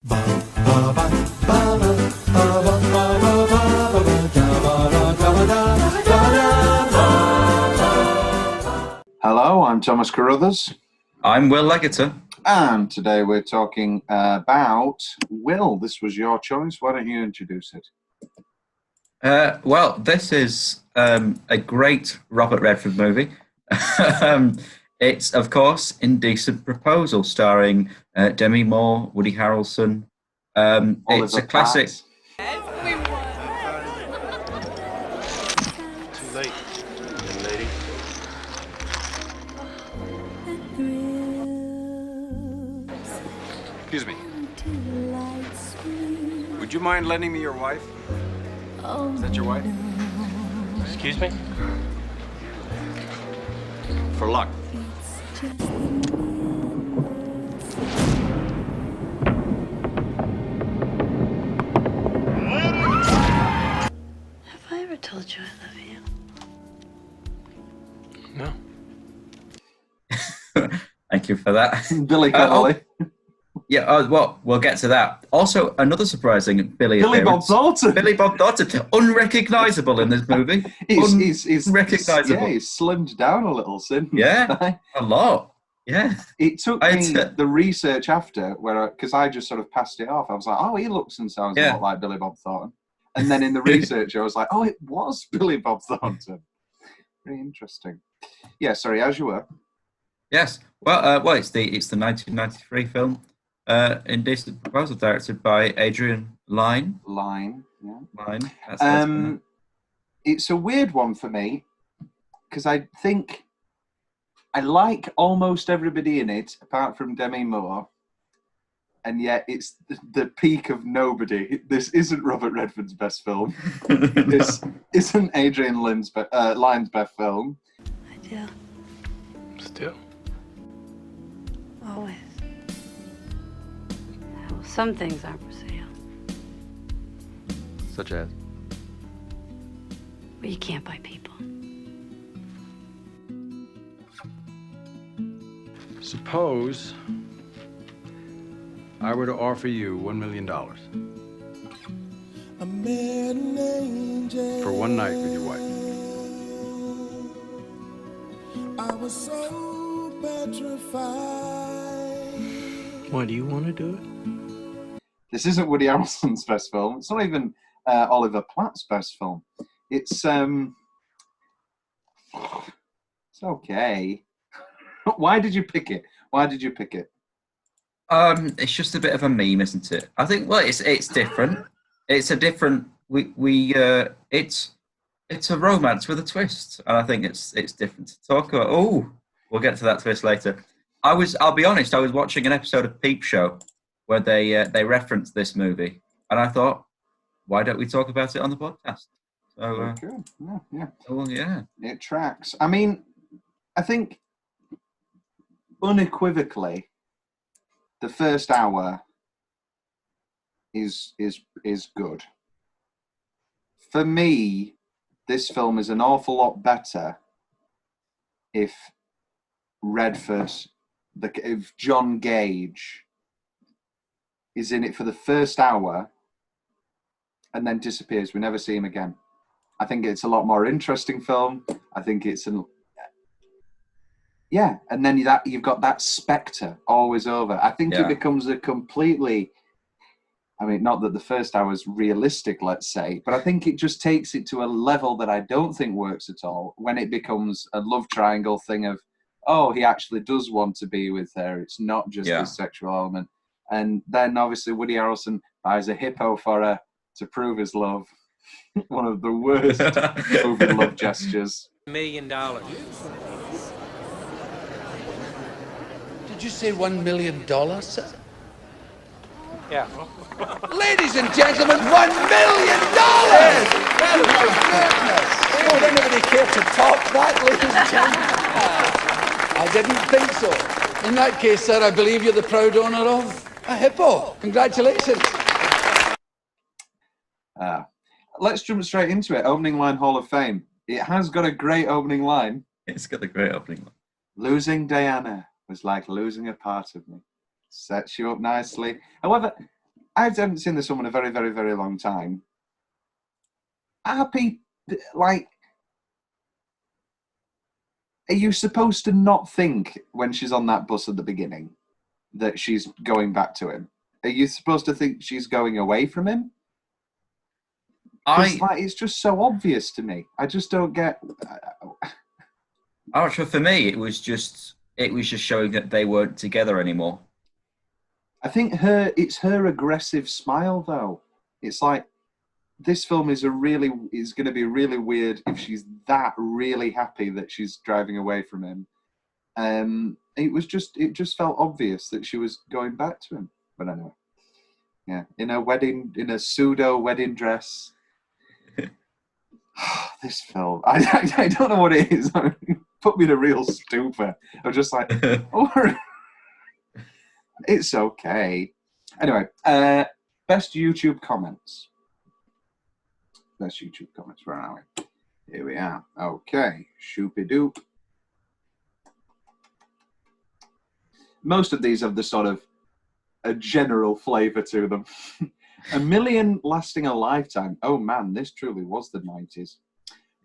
Hello, I'm Thomas Carruthers. I'm Will Leggetter. And today we're talking about Will. This was your choice. Why don't you introduce it? Well, this is a great Robert Redford movie. It's, of course, Indecent Proposal, starring Demi Moore, Woody Harrelson. It's a classic. Too late, young lady. Excuse me. Would you mind lending me your wife? Is that your wife? Excuse me? For luck. Have I ever told you I love No. Thank you for that. Billy Connolly. Well, we'll get to that. Also, another surprising Billy Bob appearance. Thornton. Billy Bob Thornton, unrecognisable in this movie. He's unrecognisable. Yeah, he's slimmed down a little since. Yeah, a lot. Yeah. It took me the research after, because I just sort of passed it off. I was like, oh, he looks and sounds a lot like Billy Bob Thornton. And then in the research, I was like, oh, it was Billy Bob Thornton. Very interesting. Yeah, sorry, as you were. Yes. Well, it's the 1993 film, Indecent Proposal, directed by Adrian Lyne. Lyne, yeah. Lyne. That's it's a weird one for me, because I think I like almost everybody in it, apart from Demi Moore, and yet it's the peak of nobody. This isn't Robert Redford's best film. This isn't Adrian Lyne's best film. I do. Still. Always. Well, some things aren't for sale. Such as? Well, you can't buy people. Suppose I were to offer you $1 million for one night with your wife. I was so petrified. Why do you want to do it? This isn't Woody Harrelson's best film. It's not even Oliver Platt's best film. It's okay. Why did you pick it? It's just a bit of a meme, isn't it? I think. Well, it's different. It's a different. It's a romance with a twist, and I think it's different to talk about. Oh, we'll get to that twist later. I'll be honest. I was watching an episode of Peep Show where they referenced this movie, and I thought, why don't we talk about it on the podcast? So, yeah. Well, yeah, it tracks. I mean, I think unequivocally, the first hour is good. For me, this film is an awful lot better if if John Gage is in it for the first hour and then disappears. We never see him again. I think it's a lot more interesting film. I think it's and then you've got that spectre always over. I think it becomes a completely, I mean, not that the first hour is realistic, let's say, but I think it just takes it to a level that I don't think works at all when it becomes a love triangle thing of, oh, he actually does want to be with her. It's not just this sexual element. And then obviously Woody Harrelson buys a hippo for her to prove his love. One of the worst movie love gestures. $1 million. Did you say $1 million, sir? Yeah. Ladies and gentlemen, $1 million! Would anybody care to top that, ladies and gentlemen? I didn't think so. In that case, sir, I believe you're the proud owner of a hippo. Congratulations. Let's jump straight into it. Opening line Hall of Fame. It has got a great opening line. it's got a great opening line. Losing Diana was like losing a part of me. Sets you up nicely. However, I haven't seen this film in a very, very, very long time. Are you supposed to not think when she's on that bus at the beginning that she's going back to him? Are you supposed to think she's going away from him? It's just so obvious to me. I just don't get. For me, it was just showing that they weren't together anymore. I think it's her aggressive smile, though. It's like this film is going to be really weird if she's that really happy that she's driving away from him. It just felt obvious that she was going back to him. But anyway, yeah, in a pseudo wedding dress. This film, I don't know what it is. Put me in a real stupor. I'm just like, it's okay. Anyway, best YouTube comments. Best YouTube comments. Where are we? Here we are. Okay, shoopy doop. Most of these have the sort of a general flavour to them. $1 million lasting a lifetime. Oh man, this truly was the 90s.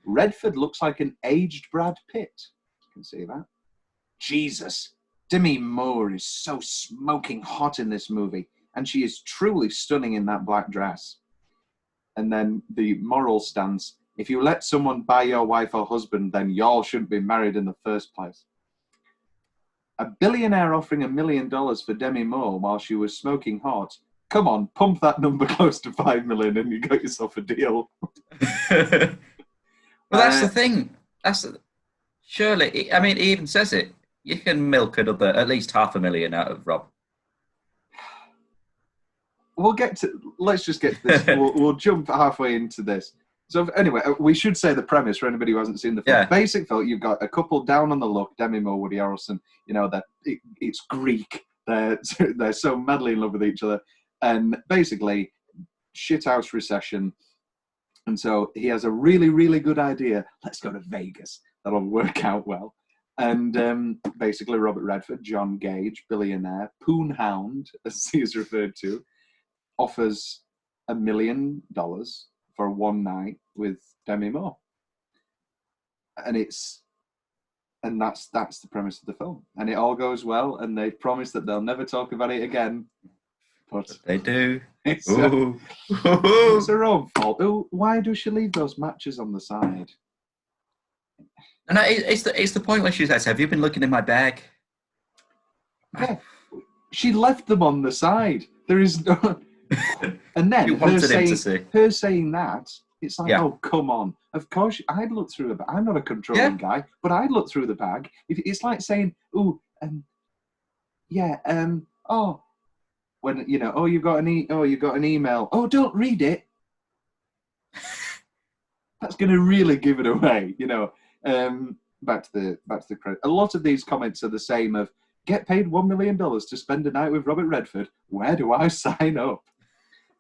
Redford looks like an aged Brad Pitt. You can see that. Jesus, Demi Moore is so smoking hot in this movie, and she is truly stunning in that black dress. And then the moral stance: if you let someone buy your wife or husband, then y'all shouldn't be married in the first place. A billionaire offering $1 million for Demi Moore while she was smoking hot. Come on, pump that number close to 5 million and you got yourself a deal. Well, that's the thing. Surely, I mean, he even says it. You can milk at least $500,000 out of Rob. Let's just get to this. We'll jump halfway into this. So anyway, we should say the premise for anybody who hasn't seen the film. Yeah. Basic film, you've got a couple down on the luck, Demi Moore, Woody Harrelson, it's Greek. They're so madly in love with each other. And basically, shithouse recession. And so he has a really, really good idea. Let's go to Vegas. That'll work out well. And basically, Robert Redford, John Gage, billionaire, poon hound, as he is referred to, offers $1 million for one night with Demi Moore. And that's the premise of the film. And it all goes well, and they promise that they'll never talk about it again. But they do. It's her own fault. Why does she leave those matches on the side? And it's the point where she says, "Have you been looking in my bag?" Yeah, she left them on the side. There is no. And then her saying that, it's like, oh, come on. Of course, I'd look through the bag. I'm not a controlling guy, but I'd look through the bag. It's like saying, when you've got an email. Oh, don't read it. That's going to really give it away, Back to the credit. A lot of these comments are the same. Of get paid $1 million to spend a night with Robert Redford. Where do I sign up?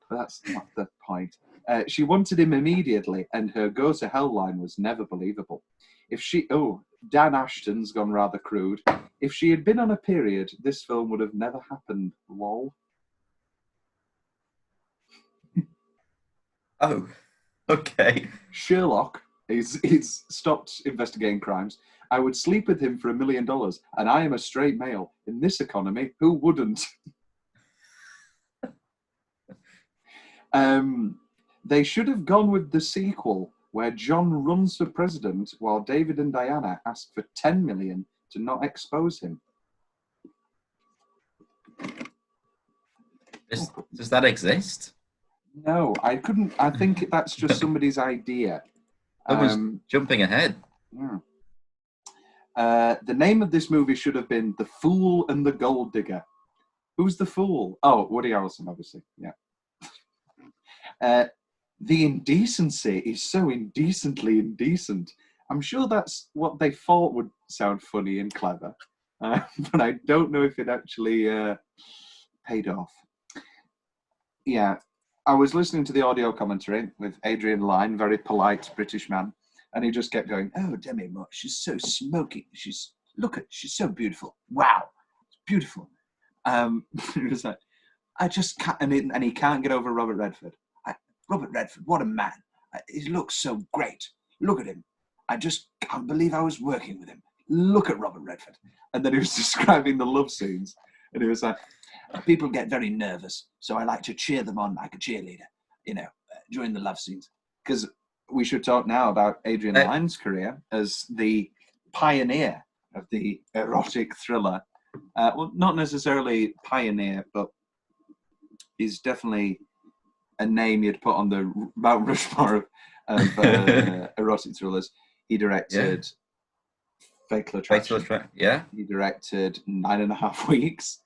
But that's not the point. She wanted him immediately, and her go to hell line was never believable. Dan Ashton's gone rather crude. If she had been on a period, this film would have never happened. Lol. Oh, okay. Sherlock, he's stopped investigating crimes. I would sleep with him for $1 million, and I am a straight male. In this economy, who wouldn't? They should have gone with the sequel, where John runs for president while David and Diana ask for $10 million to not expose him. Does that exist? No, I couldn't. I think that's just somebody's idea. I was jumping ahead. Yeah. The name of this movie should have been The Fool and the Gold Digger. Who's the fool? Oh, Woody Harrelson, obviously. Yeah. The indecency is so indecently indecent. I'm sure that's what they thought would sound funny and clever, but I don't know if it actually paid off. Yeah. I was listening to the audio commentary with Adrian Lyne, very polite British man, and he just kept going, "Oh, Demi Moore, she's so smoky. She's so beautiful. Wow, it's beautiful." It was like, I just can't, and he can't get over Robert Redford. Robert Redford, what a man. He looks so great. Look at him. I just can't believe I was working with him. Look at Robert Redford. And then he was describing the love scenes. And he was like, people get very nervous, so I like to cheer them on like a cheerleader, during the love scenes. Because we should talk now about Adrian Lyne's career as the pioneer of the erotic thriller. Well, not necessarily pioneer, but he's definitely a name you'd put on the Mount Rushmore of erotic thrillers. He directed Fatal Attraction. He directed 9.5 Weeks.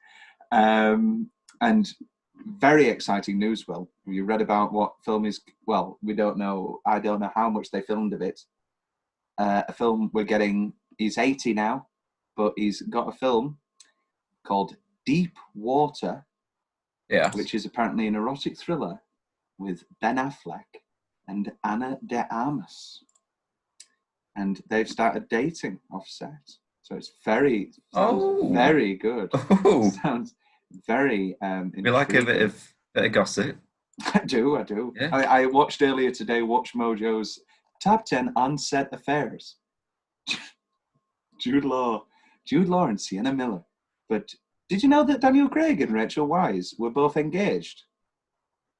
And very exciting news, Will. You read about what film is... Well, we don't know. I don't know how much they filmed of it. A film we're getting... He's 80 now, but he's got a film called Deep Water, which is apparently an erotic thriller with Ben Affleck and Ana de Armas. And they've started dating off set. So it's very good. Sounds very we like a bit of gossip. I do. Yeah. I watched earlier today Watch Mojo's Top 10 On-Set Affairs. Jude Law and Sienna Miller. But did you know that Daniel Craig and Rachel Weisz were both engaged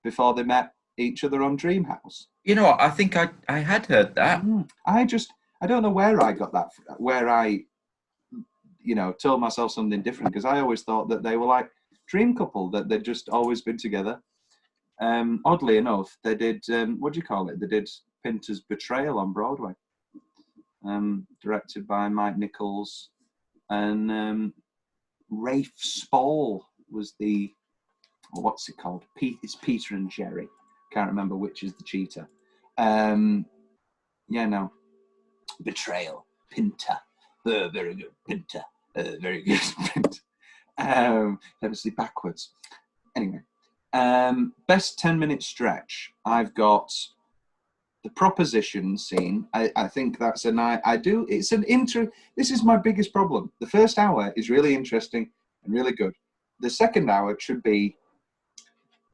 before they met each other on Dreamhouse? You know what? I think I had heard that. I don't know where I got that, where I, told myself something different, because I always thought that they were like dream couple, that they'd just always been together. Oddly enough, they did, what do you call it? They did Pinter's Betrayal on Broadway, directed by Mike Nichols, and Rafe Spall was the, what's it called? It's Peter and Jerry. Can't remember which is the cheater. Betrayal, Pinter. Very good, Pinter. Very good, Pinter. Obviously backwards. Anyway, best 10-minute stretch. I've got the proposition scene. I think that's it's an intro. This is my biggest problem. The first hour is really interesting and really good. The second hour should be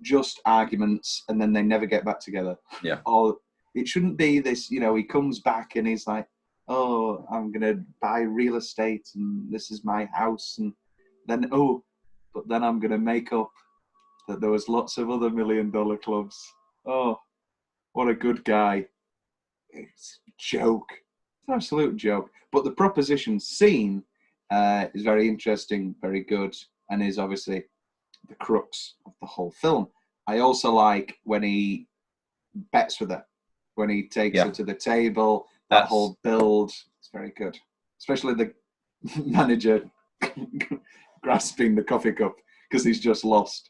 just arguments, and then they never get back together. Yeah. Or it shouldn't be this, he comes back and he's like, oh, I'm going to buy real estate and this is my house. And then, but then I'm going to make up that there was lots of other $1 million clubs. Oh, what a good guy. It's a joke. It's an absolute joke. But the proposition scene is very interesting, very good, and is obviously the crux of the whole film. I also like when he bets with her, when he takes her to the table, that whole build. It's very good. Especially the manager grasping the coffee cup because he's just lost,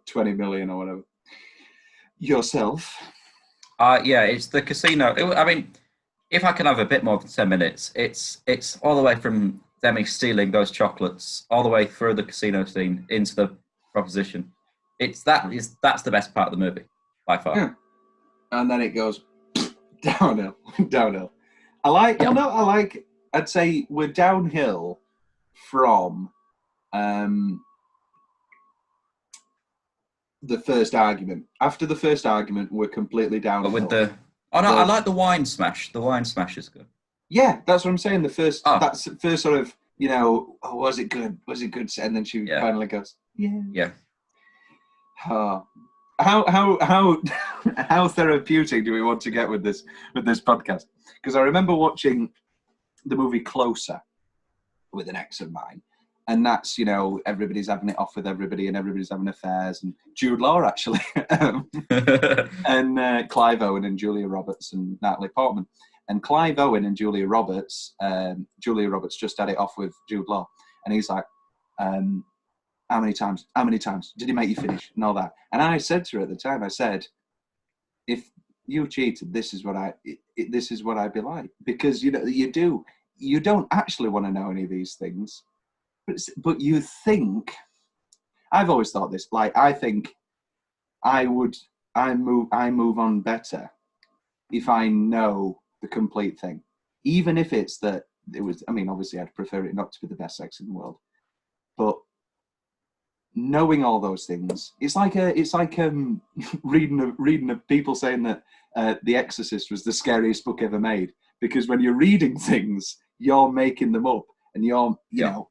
20 million or whatever. Yourself? It's the casino. I mean, if I can have a bit more than 10 minutes, it's all the way from Demi stealing those chocolates all the way through the casino scene into the proposition. That's the best part of the movie by far. Yeah. And then it goes downhill. I'd say we're downhill from the first argument. After the first argument, we're completely downhill. But I like the wine smash. The wine smash is good. Yeah, that's what I'm saying. That's the first sort of, was it good? Was it good? And then she finally goes, yeah. How therapeutic do we want to get with this podcast? Because I remember watching the movie Closer with an ex of mine, and that's everybody's having it off with everybody, and everybody's having affairs, and Jude Law actually, and Clive Owen and Julia Roberts and Natalie Portman, and Clive Owen and Julia Roberts just had it off with Jude Law, and he's like, how many times did he make you finish and all that? And I said to her at the time, I said, if you cheated, this is what I'd be like, because you don't actually want to know any of these things, but you think. I've always thought this, like, I think I move on better if I know the complete thing, even if it's that it was. I mean, obviously, I'd prefer it not to be the best sex in the world, but knowing all those things, it's like reading of people saying that The Exorcist was the scariest book ever made, because when you're reading things, you're making them up and you're you know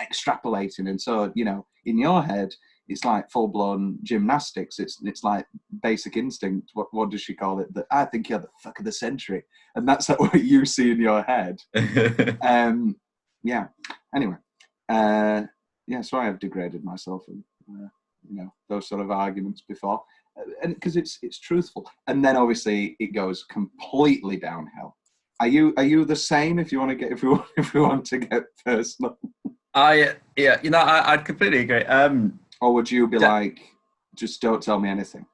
extrapolating, and so in your head it's like full blown gymnastics. It's like Basic Instinct. What does she call it? That I think you're the fuck of the century, and that's like what you see in your head. Yeah. Anyway. Yeah, so I have degraded myself in those sort of arguments before, and because it's truthful. And then obviously it goes completely downhill. Are you the same? If we want to get personal, I'd completely agree. Or would you be like, just don't tell me anything?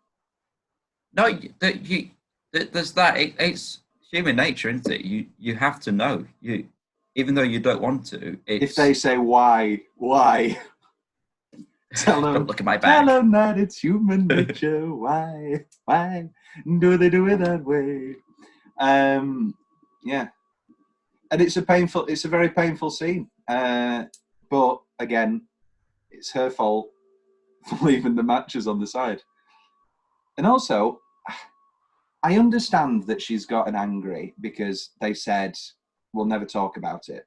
No, there's that. It's human nature, isn't it? You have to know. Even though you don't want to. If they say why, tell them. Don't look at my back. Tell them that it's human nature. Why do they do it that way? Yeah, and it's a very painful scene. But again, it's her fault for leaving the matches on the side. And also, I understand that she's gotten angry because they said, we'll never talk about it.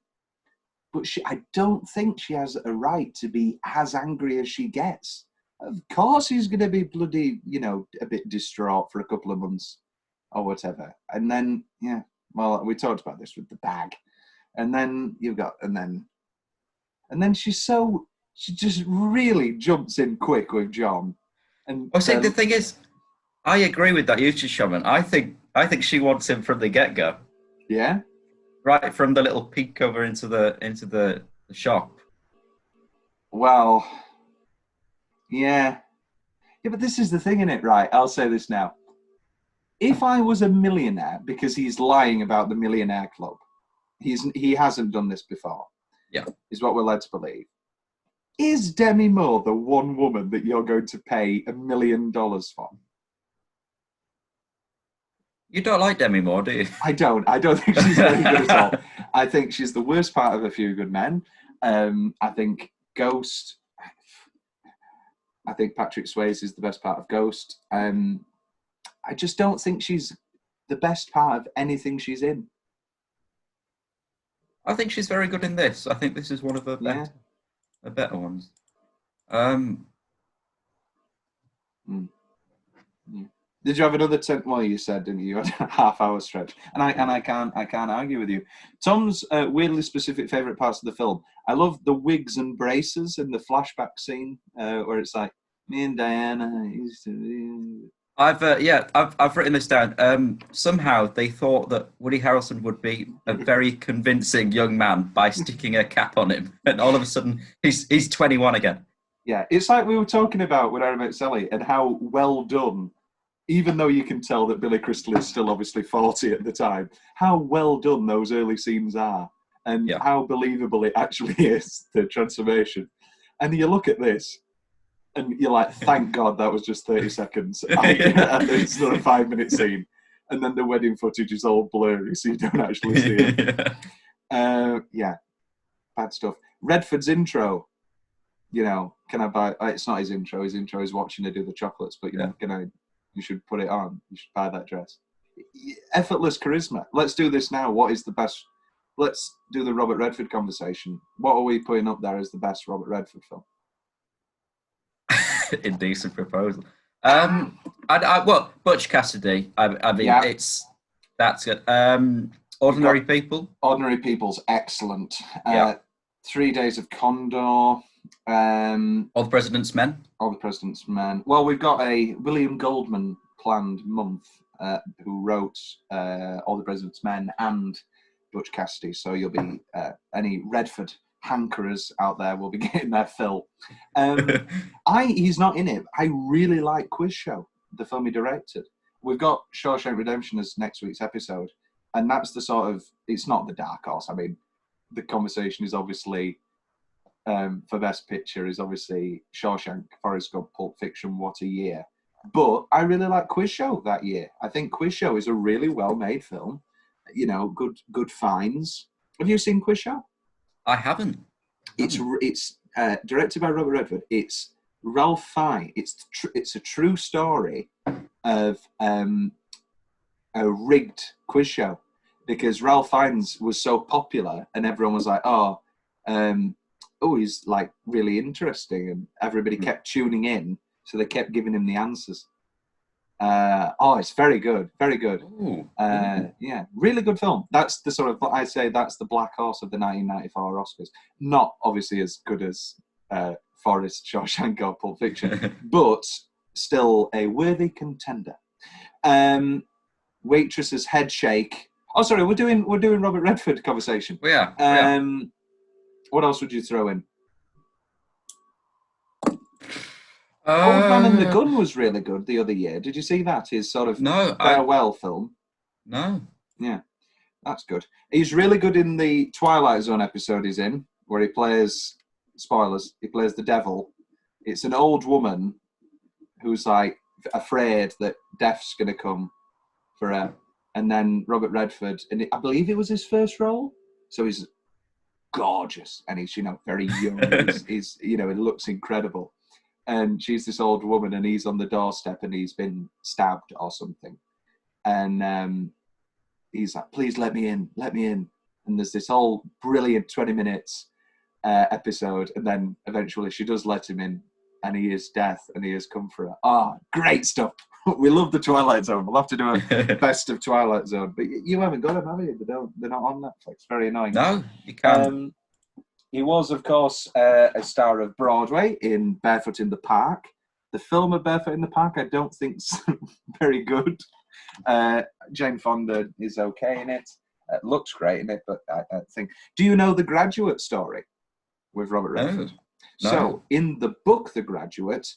But I don't think she has a right to be as angry as she gets. Of course he's going to be bloody, a bit distraught for a couple of months or whatever. And then, we talked about this with the bag. And then and then she just really jumps in quick with John. And the thing is, I agree with that, Yuchi Shaman. I think she wants him from the get-go. Yeah? Right from the little peek over into the shop. Well, yeah, but this is the thing, innit? Right, I'll say this now. If I was a millionaire, because he's lying about the Millionaire Club, he hasn't done this before. Yeah, is what we're led to believe. Is Demi Moore the one woman that you're going to pay $1 million for? You don't like Demi Moore, do you? I don't think she's very good at all. I think she's the worst part of A Few Good Men. I think Ghost. I think Patrick Swayze is the best part of Ghost. I just don't think she's the best part of anything she's in. I think she's very good in this. I think this is one of her better ones. Yeah. Did you have another 10? Well, you said, didn't you? You had a half-hour stretch, and I can't argue with you. Tom's weirdly specific favourite parts of the film. I love the wigs and braces in the flashback scene where it's like me and Diana used to be. I've written this down. Somehow they thought that Woody Harrelson would be a very convincing young man by sticking a cap on him, and all of a sudden he's 21 again. Yeah, it's like we were talking about when I met Sally and how well done. Even though you can tell that Billy Crystal is still obviously 40 at the time, how well done those early scenes are, and how believable it actually is, the transformation. And you look at this, and you're like, thank God that was just 30 seconds. And it's not a 5-minute scene. And then the wedding footage is all blurry, so you don't actually see it. Bad stuff. Redford's intro, can I buy... It's not his intro. His intro is watching her do the chocolates, but, you should put it on. You should buy that dress. Effortless charisma. Let's do this now. What is the best? Let's do the Robert Redford conversation. What are we putting up there as the best Robert Redford film? Indecent Proposal. Butch Cassidy. I mean, that's good. Ordinary People. Ordinary People's excellent. 3 Days of Condor. All the President's Men. All the President's Men. Well, we've got a William Goldman planned month who wrote All the President's Men and Butch Cassidy. So you'll be any Redford hankerers out there will be getting their fill. He's not in it. I really like Quiz Show, the film he directed. We've got Shawshank Redemption as next week's episode, and that's the sort of. It's not the dark horse. I mean, the conversation is obviously. For Best Picture is obviously Shawshank, Forrest Gump, Pulp Fiction, What a Year. But I really like Quiz Show that year. I think Quiz Show is a really well-made film. Good finds. Have you seen Quiz Show? I haven't. It's directed by Robert Redford. It's Ralph Fiennes. It's a true story of a rigged quiz show, because Ralph Fiennes was so popular, and everyone was like, oh, he's like really interesting, and everybody kept tuning in, so they kept giving him the answers. It's very good, very good. Yeah, really good film. That's the sort of, I'd say that's the black horse of the 1994 Oscars. Not obviously as good as Forrest, Shawshank or Pulp Fiction, but still a worthy contender. Waitress's head shake. Oh, sorry, we're doing Robert Redford conversation. We are. What else would you throw in? Old Man and the Gun was really good the other year. Did you see that? His sort of farewell film. No. Yeah, that's good. He's really good in the Twilight Zone episode he's in, where he plays, spoilers, he plays the devil. It's an old woman who's like afraid that death's going to come for her. And then Robert Redford, and I believe it was his first role. So he's gorgeous, and he's, very young. he's he looks incredible. And she's this old woman, and he's on the doorstep, and he's been stabbed or something. And he's like, please let me in. And there's this whole brilliant 20 minutes episode, and then eventually she does let him in, and he is death, and he has come for her. Great stuff. We love the Twilight Zone. We'll have to do a best of Twilight Zone. But you haven't got them, have you? They're not on Netflix. Very annoying. No, you can't. He was, of course, a star of Broadway in Barefoot in the Park. The film of Barefoot in the Park, I don't think's very good. Jane Fonda is okay in it. Looks great in it, but I think... Do you know The Graduate story with Robert Redford? No. So, in the book The Graduate,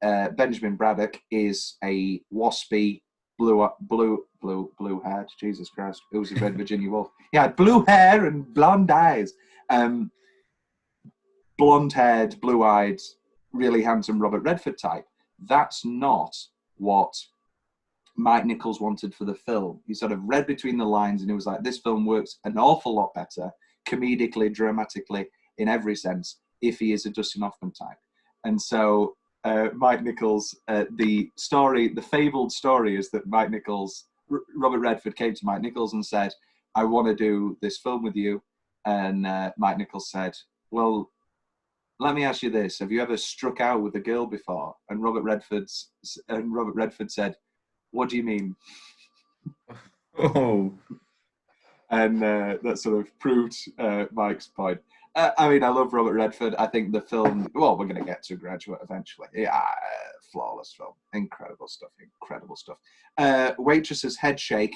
Benjamin Braddock is a waspy, blue-haired, Jesus Christ, who was a Red Virginia Wolf. He had blue hair and blonde eyes. Blonde-haired, blue-eyed, really handsome Robert Redford type. That's not what Mike Nichols wanted for the film. He sort of read between the lines, and he was like, this film works an awful lot better, comedically, dramatically, in every sense, if he is a Dustin Hoffman type. And so Mike Nichols, the fabled story is that Robert Redford came to Mike Nichols and said, I want to do this film with you. And Mike Nichols said, well, let me ask you this. Have you ever struck out with a girl before? And Robert Redford said, what do you mean? Oh. And that sort of proved Mike's point. I love Robert Redford. I think the film, we're going to get to Graduate eventually. Yeah, flawless film. Incredible stuff. Waitress's head shake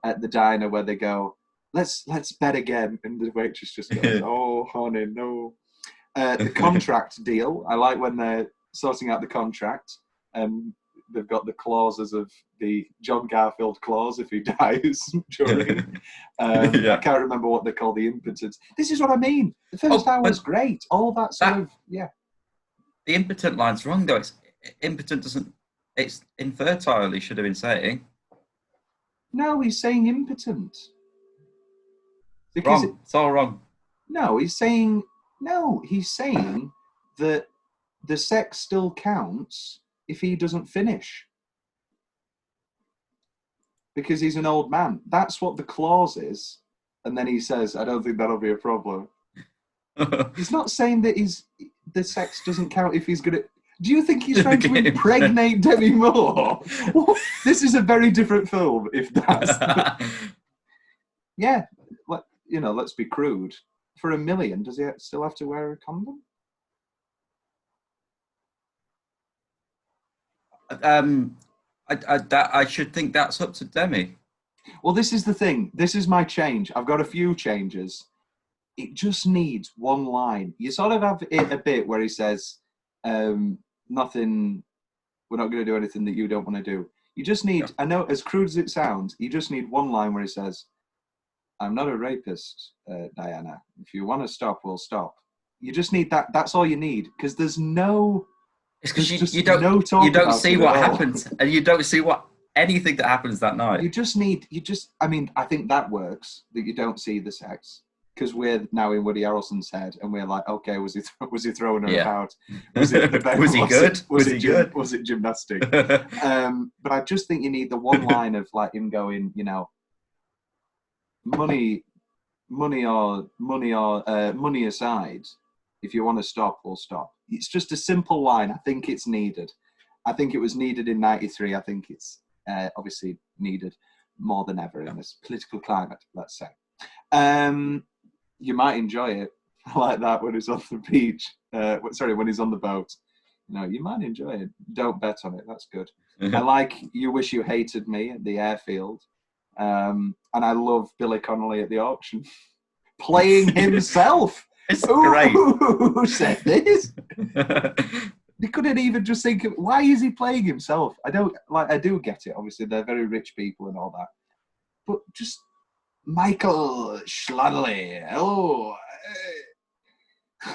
at the diner where they go, let's bet again. And the waitress just goes, oh, honey, no. The contract deal. I like when they're sorting out the contract. They've got the clauses of the John Garfield clause if he dies during. I can't remember what they call the impotence. This is what I mean. The first hour was great. All that sort of, yeah. The impotent line's wrong, though. Impotent doesn't... It's infertile, he should have been saying. No, he's saying impotent. Wrong. It's all wrong. No, he's saying that the sex still counts if he doesn't finish. Because he's an old man. That's what the clause is. And then he says, I don't think that'll be a problem. He's not saying that the sex doesn't count if he's going to... Do you think he's trying to impregnate Demi Moore? This is a very different film, if that's... Yeah, let's be crude. For $1 million, does he still have to wear a condom? I should think that's up to Demi. Well, this is the thing. This is my change. I've got a few changes. It just needs one line. You sort of have it a bit where he says, nothing, we're not going to do anything that you don't want to do. You just need, I know, as crude as it sounds, you just need one line where he says, I'm not a rapist, Diana. If you want to stop, we'll stop. You just need that. That's all you need. Because there's no... It's because you don't see what happens, and you don't see anything that happens that night. I mean, I think that works, that you don't see the sex. because we're now in Woody Harrelson's head, and we're like, okay, was he throwing her about? Was it the was he good? Was he good? Was it gymnastic? But I just think you need the one line of like him going, you know, money aside, if you want to stop, we'll stop. It's just a simple line. I think it's needed. I think it was needed in '93. I think it's obviously needed more than ever in this political climate, let's say. You might enjoy it like that when he's on the beach. When he's on the boat. No, you might enjoy it. Don't bet on it. That's good. I like You Wish You Hated Me at the airfield. And I love Billy Connolly at the auction. Playing himself. It's great. Who said this? They couldn't even just think of, why is he playing himself? I do get it. Obviously, they're very rich people and all that. But just Michael Schladley. Hello. I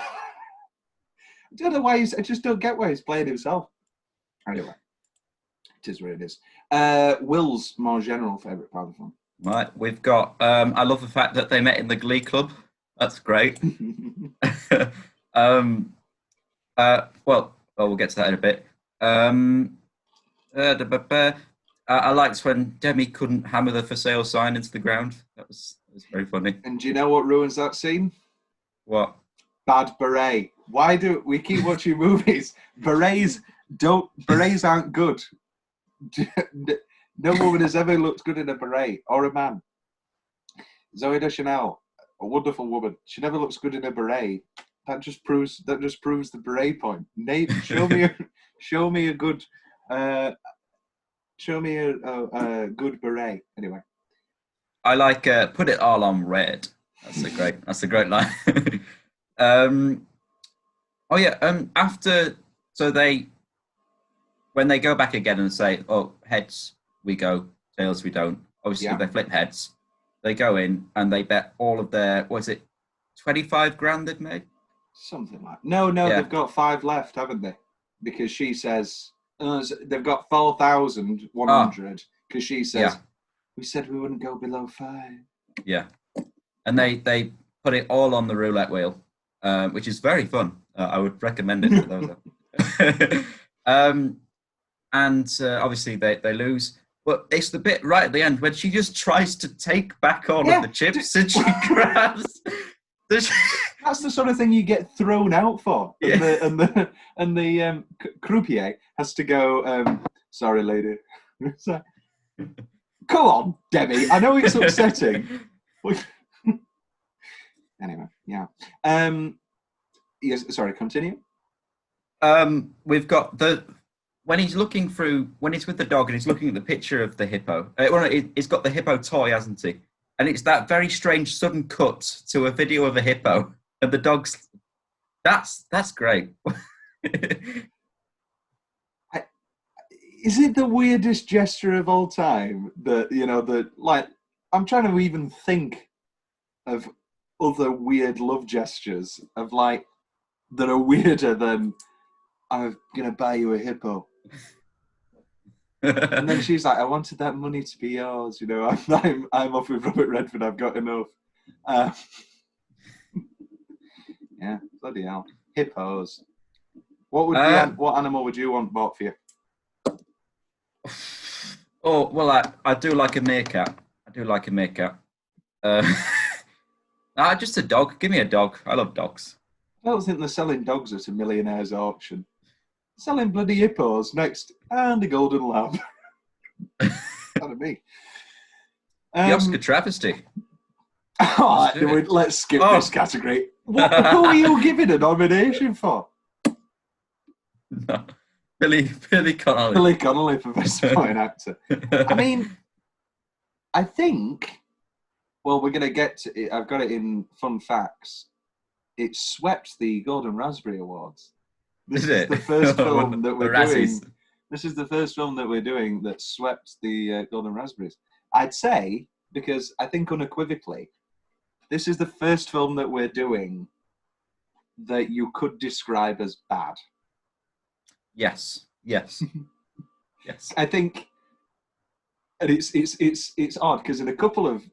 don't know why I just don't get why he's playing himself. Anyway, it is what it is. Will's more general favourite part of the film. Right, we've got. I love the fact that they met in the Glee Club. That's great. We'll get to that in a bit. I liked when Demi couldn't hammer the for sale sign into the ground. That was very funny. And do you know what ruins that scene? What? Bad beret. Why do we keep watching movies? Berets aren't good. No woman has ever looked good in a beret, or a man. Zooey Deschanel, a wonderful woman. She never looks good in a beret. That just proves the beret point. Nate, show me a good good beret. Anyway, I like put it all on red. That's a great line. When they go back again and say, oh, heads we go, tails we don't. Obviously they flip heads. They go in and they bet all of their, what is it, 25 grand they've made? Something like that. No, they've got 5 left, haven't they? Because she says, they've got 4,100, because she says, we said we wouldn't go below 5. Yeah. And they put it all on the roulette wheel, which is very fun. I would recommend it for those. Obviously they lose. But it's the bit right at the end when she just tries to take back all of the chips and she grabs. That's the sort of thing you get thrown out for. And the croupier has to go, sorry, lady. Come on, Demi. I know it's upsetting. Anyway, yeah. Yes, sorry, continue. We've got when he's with the dog and he's looking at the picture of the hippo. He's got the hippo toy, hasn't he? And it's that very strange sudden cut to a video of a hippo and the dog's. That's great. Is it the weirdest gesture of all time? I'm trying to even think of other weird love gestures of like that are weirder than I'm gonna buy you a hippo. And then she's like, I wanted that money to be yours, you know. I'm off with Robert Redford, I've got enough. Yeah, bloody hell. Hippos. What animal would you want bought for you? Oh, well, I do like a meerkat. Just a dog. Give me a dog. I love dogs. I don't think they're selling dogs at a millionaire's auction. They're selling bloody hippos next, and a golden lamb. Not me. The Oscar travesty. Let's skip this category. Who are you giving a nomination for? No. Billy Connolly. Billy Connolly for Best Supporting Actor. I mean, I think. Well, we're going to get to it. I've got it in fun facts. It swept the Golden Raspberry Awards. This is the first film that we're doing. This is the first film that we're doing that swept the Golden Raspberries. I'd say, because I think unequivocally, this is the first film that we're doing that you could describe as bad. Yes. Yes. I think, and it's odd because in a couple of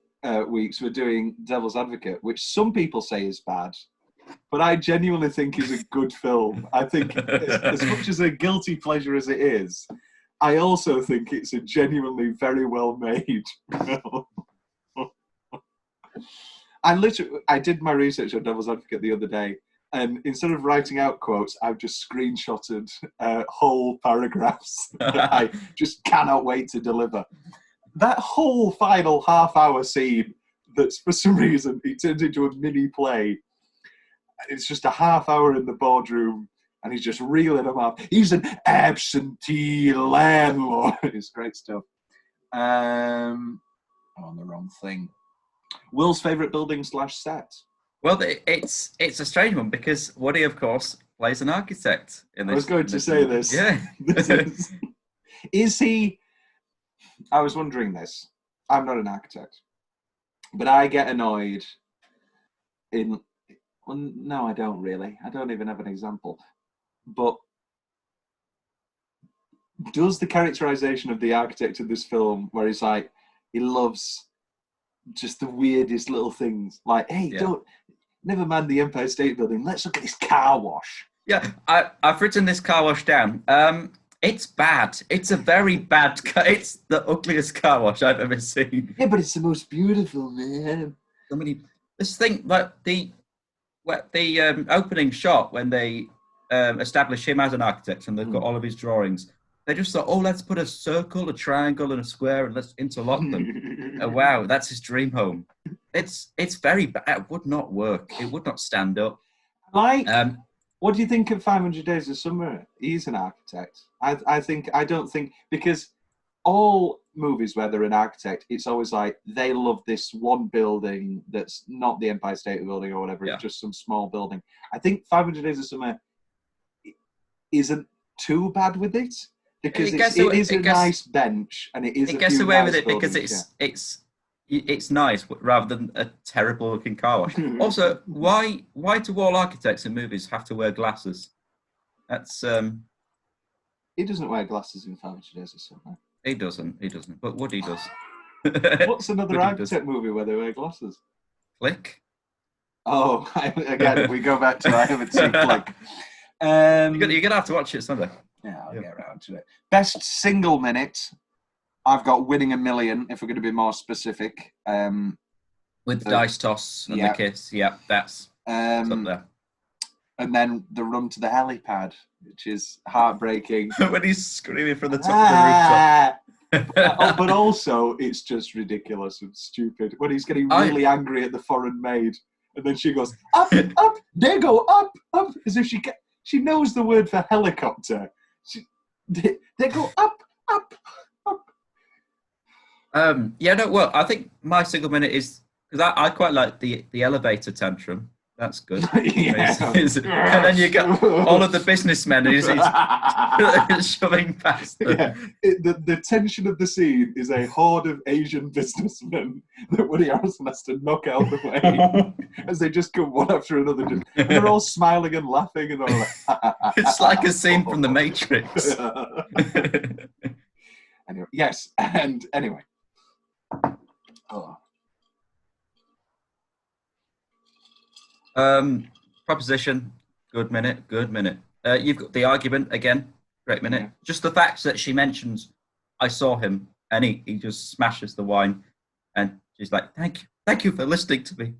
weeks for doing Devil's Advocate, which some people say is bad, but I genuinely think is a good film. I think, as much as a guilty pleasure as it is, I also think it's a genuinely very well made film. I did my research on Devil's Advocate the other day, and instead of writing out quotes, I've just screenshotted whole paragraphs that I just cannot wait to deliver. That whole final half-hour scene that's, for some reason, it turns into a mini play. It's just a half hour in the boardroom, and he's just reeling them up. He's an absentee landlord. It's great stuff. On the wrong thing. Will's favourite building / set? Well, it's a strange one because Woody, of course, plays an architect. I was going to say this. Yeah. Is he... I was wondering this. I'm not an architect, but I get annoyed in... Well, no, I don't really. I don't even have an example. But does the characterization of the architect in this film, where he's like, he loves just the weirdest little things, like, hey, never mind the Empire State Building, let's look at this car wash. Yeah, I've written this car wash down. It's bad. It's a very bad car. It's the ugliest car wash I've ever seen. Yeah, but it's the most beautiful, man. This thing, like the opening shot when they establish him as an architect and they've got all of his drawings, they just thought, oh, let's put a circle, a triangle, and a square, and let's interlock them. Oh, wow, that's his dream home. It's very bad. It would not work. It would not stand up. What do you think of 500 Days of Summer? He's an architect. I don't think, because all movies where they're an architect, it's always like they love this one building that's not the Empire State Building or whatever, it's just some small building. I think 500 Days of Summer isn't too bad with it, because it is a nice bench, and it is. It gets away with it because it's nice rather than a terrible looking car wash. Also, why do all architects in movies have to wear glasses? That's He doesn't wear glasses in 500 Days of Summer. He doesn't. But Woody does. What's another architect movie where they wear glasses? Click. Oh, again, we go back to I haven't seen Click. You're going to have to watch it Sunday. Yeah, I'll get around to it. Best single minute. I've got Winning a Million, if we're going to be more specific. With the dice toss and the kiss. Yeah, that's up there. And then the run to the helipad, which is heartbreaking. When he's screaming from the top of the rooftop. But also, it's just ridiculous and stupid. When he's getting really angry at the foreign maid, and then she goes, up, up, they go up, up, as if she knows the word for helicopter. They go up, up, up. Well, I think my single minute is, because I quite like the elevator tantrum. That's good. And then you get all of the businessmen who's shoving past them. Yeah. The tension of the scene is a horde of Asian businessmen that Woody Harrelson has to knock out the way as they just come one after another. And they're all smiling and laughing and all that. It's like a scene from The Matrix. Anyway, yes, and anyway. Oh. Proposition, good minute. You've got the argument again, great minute. Yeah. Just the fact that she mentions, I saw him, and he just smashes the wine, and she's like, thank you for listening to me.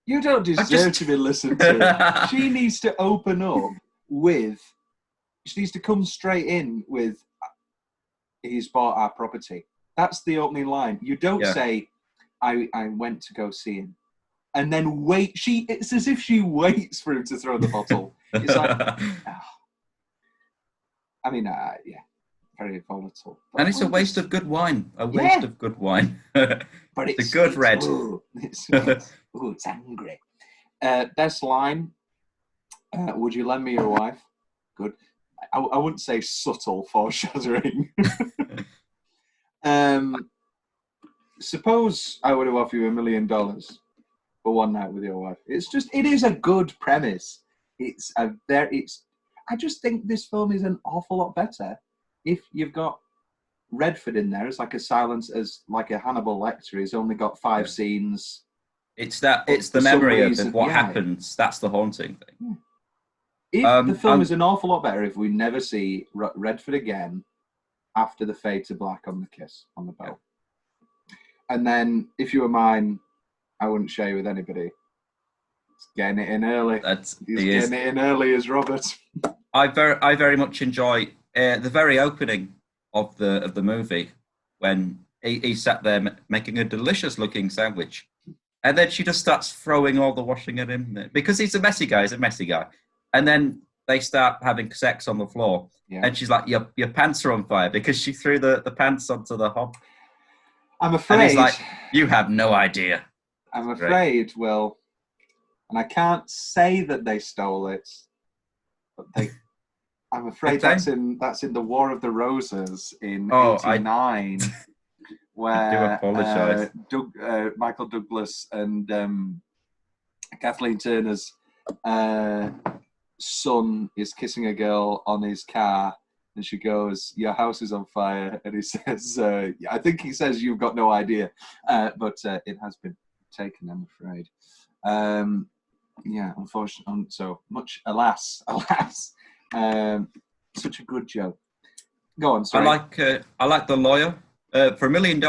You don't deserve to be listened to. She needs to open up with, she needs to come straight in with, he's bought our property. That's the opening line. You don't say, I went to go see him. And then wait. It's as if she waits for him to throw the bottle. It's like, very volatile. But and it's a waste of good wine. A waste of good wine. But it's the good red. It's angry. Best line. Would you lend me your wife? Good. I wouldn't say subtle foreshadowing. Suppose I were to offer you $1 million. For one night with your wife. It is a good premise. I just think this film is an awful lot better if you've got Redford in there as like a silence, as like a Hannibal Lecter. He's only got 5 scenes. It's the memory of what happens. That's the haunting thing. If the film is an awful lot better if we never see Redford again after the fade to black on the kiss on the boat. And then, if you were mine, I wouldn't share with anybody. He's getting it in early. He's getting it in early as Robert. I very much enjoy the very opening of the movie when he sat there making a delicious looking sandwich, and then she just starts throwing all the washing at him because he's a messy guy. And then they start having sex on the floor, and she's like, "Your pants are on fire," because she threw the pants onto the hob. I'm afraid. And he's like, "You have no idea." I'm afraid, Will, and I can't say that they stole it, but they. I'm afraid that's in the War of the Roses in '89, where I do apologise. Michael Douglas and Kathleen Turner's son is kissing a girl on his car, and she goes, "Your house is on fire," and he says, "I think he says you've got no idea," but it has been taken, I'm afraid. Unfortunately, so much. Alas. Such a good joke. Go on. Sorry. I like the lawyer. For $1 million,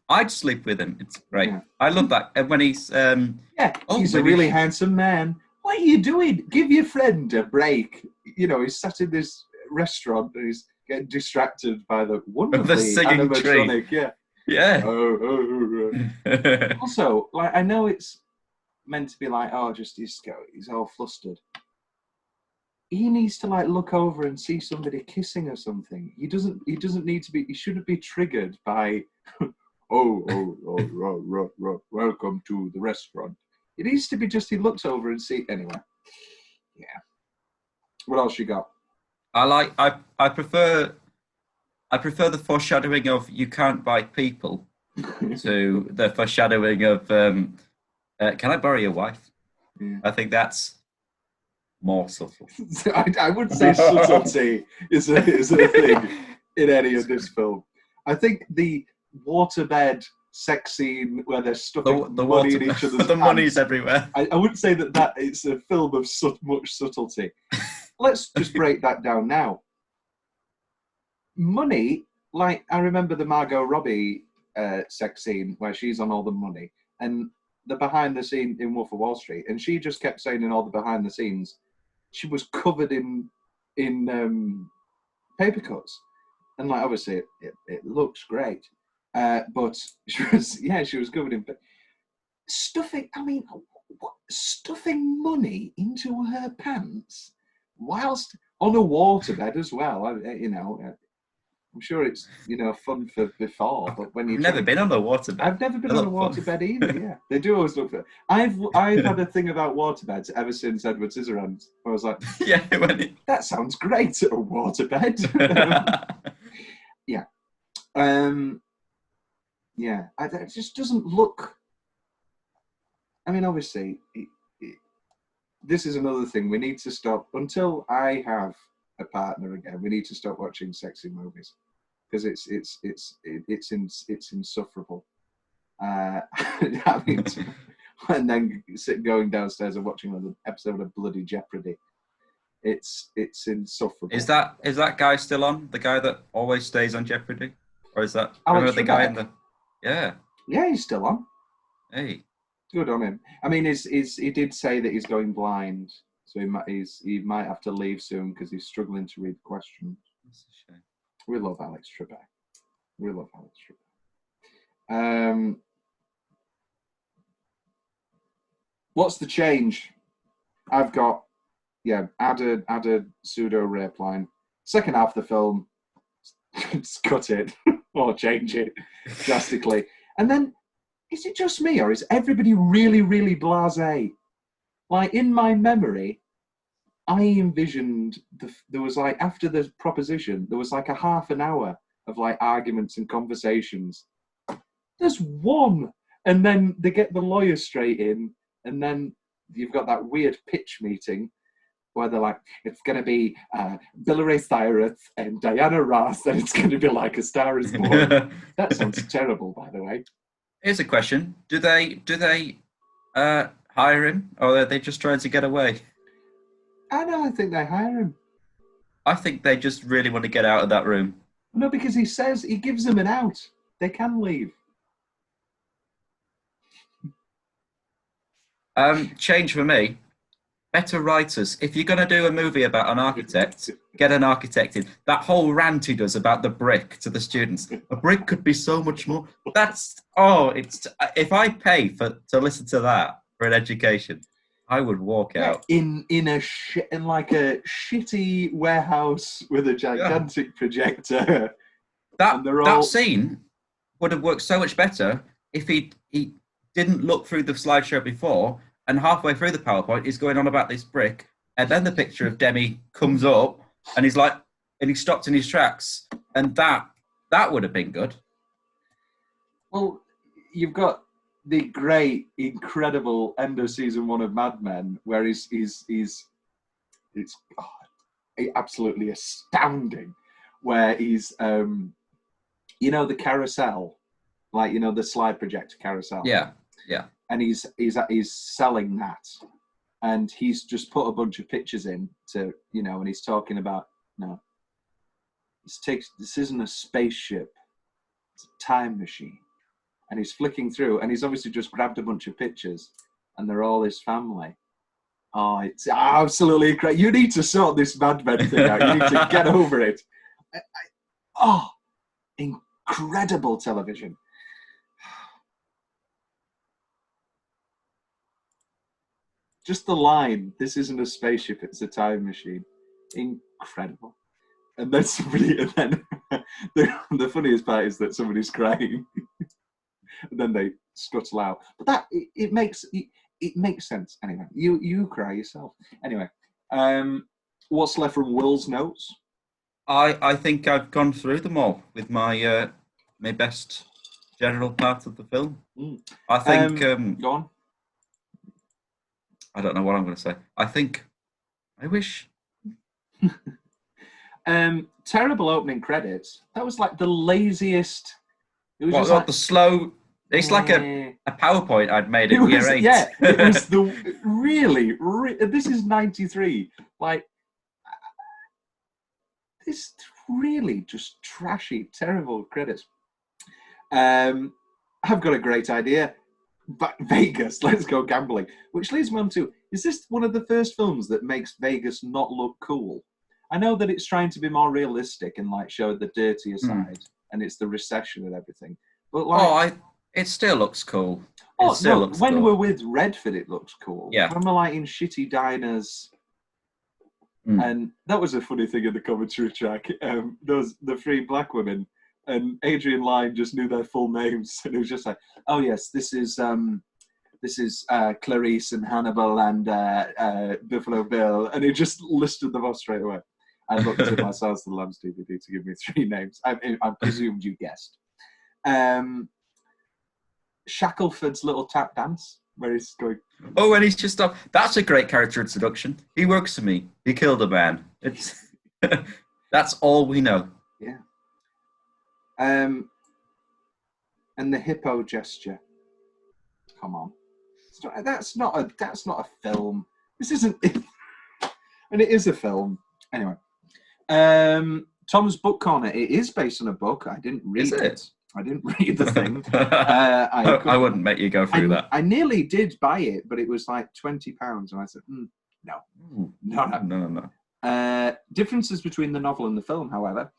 I'd sleep with him. It's great. Yeah. I love that. And when he's he's a really handsome man. What are you doing? Give your friend a break. You know, he's sat in this restaurant and he's getting distracted by the wonderfully singing animatronic. Tree. Yeah. Also, like, I know it's meant to be like, he's all flustered. He needs to like look over and see somebody kissing or something. He doesn't need to be. He shouldn't be triggered by, welcome to the restaurant. It needs to be just he looks over and see. Anyway, yeah. What else you got? I prefer the foreshadowing of you can't buy people to the foreshadowing of can I borrow your wife? Yeah. I think that's more subtle. I would say subtlety is a thing in any of this film. I think the waterbed sex scene where they're stuffing the money in each other's the pants, money's everywhere. I wouldn't say that it's a film of much subtlety. Let's just break that down now. Money, like I remember the Margot Robbie sex scene where she's on all the money, and the behind the scene in Wolf of Wall Street, and she just kept saying in all the behind the scenes, she was covered in paper cuts, and like obviously it looks great, but she was covered in stuffing. I mean, stuffing money into her pants whilst on a waterbed as well. I'm sure it's fun for before, but when you've never been on a waterbed. I've never been on a waterbed either. Yeah, they do always look for. I've had a thing about waterbeds ever since Edward Scissorhands. I was like, that sounds great, a waterbed. Yeah, it just doesn't look. I mean, obviously, this is another thing we need to stop until I have a partner again. We need to stop watching sexy movies because it's insufferable. And then going downstairs and watching another episode of Bloody Jeopardy. It's insufferable. Is that guy still on? The guy that always stays on Jeopardy, or is that Alex the guy in the? Yeah, he's still on. Hey, good on him. I mean, he did say that he's going blind. So he might have to leave soon because he's struggling to read questions. That's a shame. We love Alex Trebek. What's the change? I've got added pseudo rape line. Second half of the film, just cut it or change it drastically. And then, is it just me or is everybody really, really blasé? Like in my memory, I envisioned there was like after the proposition, there was like a half an hour of like arguments and conversations. There's one, and then they get the lawyer straight in, and then you've got that weird pitch meeting, where they're like, it's going to be Billy Cyrus and Diana Ross, and it's going to be like A Star Is Born. That sounds terrible, by the way. Here's a question: Do they hire him, or are they just trying to get away? I think they hire him. I think they just really want to get out of that room. No, because he gives them an out. They can leave. Change for me. Better writers. If you're going to do a movie about an architect, get an architect in. That whole rant he does about the brick to the students. A brick could be so much more. If I pay to listen to that for an education, I would walk out. In like a shitty warehouse with a gigantic projector. That scene would have worked so much better if he didn't look through the slideshow before, and halfway through the PowerPoint he's going on about this brick, and then the picture of Demi comes up, and he's stopped in his tracks, and that would have been good. Well, you've got the great, incredible end of season 1 of Mad Men, where it's absolutely astounding, where he's the carousel, the slide projector carousel. Yeah. And he's selling that, and he's just put a bunch of pictures in to, and he's talking about, this isn't a spaceship, it's a time machine. And he's flicking through, and he's obviously just grabbed a bunch of pictures, and they're all his family. Oh, it's absolutely great. You need to sort this Mad Men thing out. You need to get over it. Incredible television. Just the line, this isn't a spaceship, it's a time machine. Incredible. And then the funniest part is that somebody's crying. And then they scuttle out. But it makes sense. Anyway, you cry yourself. Anyway, what's left from Will's notes? I think I've gone through them all with my my best general part of the film. I think... go on. I don't know what I'm going to say. I wish... terrible opening credits. That was like the laziest... It was the slow... It's like a PowerPoint I'd made in year 8. Yeah, it was the really... this is 93. Like, this really just trashy, terrible credits. I've got a great idea. But Vegas, let's go gambling. Which leads me on to, is this one of the first films that makes Vegas not look cool? I know that it's trying to be more realistic and show the dirtier side, and it's the recession and everything. But it still looks cool. When we're with Redford, it looks cool. Yeah. When we're in shitty diners, and that was a funny thing in the commentary track. The 3 black women. And Adrian Lyne just knew their full names, and it was just like, "Oh yes, this is Clarice and Hannibal and Buffalo Bill," and he just listed them off straight away. I looked at my Silence of the Lambs DVD to give me 3 names. I presumed you guessed. Shackleford's little tap dance, where he's going. Oh, and he's just up. That's a great character introduction. He works for me. He killed a man. It's that's all we know. Yeah. And the hippo gesture. Come on, that's not a film. This isn't, and it is a film. Anyway, Tom's Book Corner. It is based on a book. I didn't read it. I didn't read the thing. I wouldn't make you go through that. I nearly did buy it, but it was like £20, and I said, no. Differences between the novel and the film, however.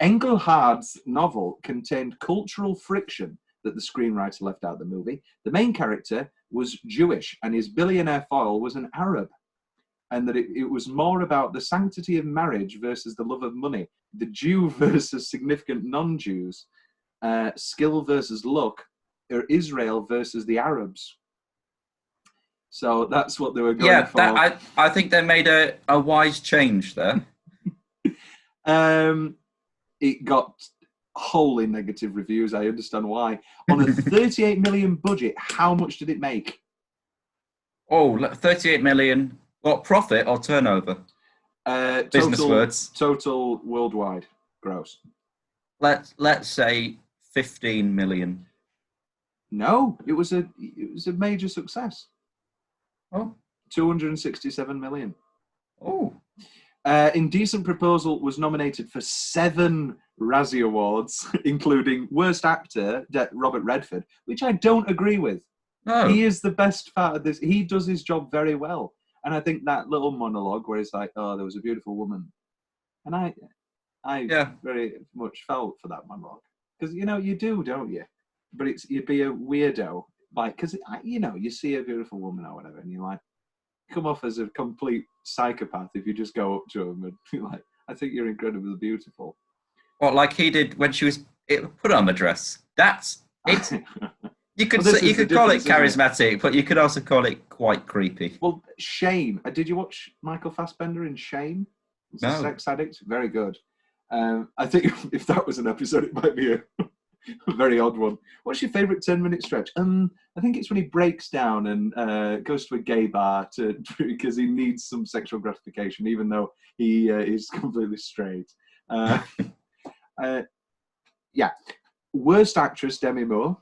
Engelhardt's novel contained cultural friction that the screenwriter left out of the movie. The main character was Jewish, and his billionaire foil was an Arab, and that it was more about the sanctity of marriage versus the love of money, the Jew versus significant non-Jews, skill versus luck, or Israel versus the Arabs. So that's what they were going for. I think they made a wise change there. It got wholly negative reviews. I understand why. On a 38 million budget, how much did it make? Oh, 38 million What, profit or turnover? Business words. Total worldwide gross. Let's say 15 million. No, it was a major success. Oh. 267 million. Oh. Indecent Proposal was nominated for 7 Razzie Awards, including Worst Actor, Robert Redford, which I don't agree with. No. He is the best part of this. He does his job very well. And I think that little monologue where it's like, oh, there was a beautiful woman. And I very much felt for that monologue. Because, you do, don't you? But you'd be a weirdo. Like, because, you see a beautiful woman or whatever, and you're like, come off as a complete psychopath if you just go up to him and be like, I think you're incredibly beautiful. Well, like he did when she was put on the dress. That's it. You could call it charismatic, but you could also call it quite creepy. Well, Shame. Did you watch Michael Fassbender in Shame? He's a sex addict. Very good. I think if that was an episode, it might be a very odd one. What's your favourite 10-minute stretch? I think it's when he breaks down and goes to a gay bar because he needs some sexual gratification, even though he is completely straight. Yeah. Worst actress, Demi Moore.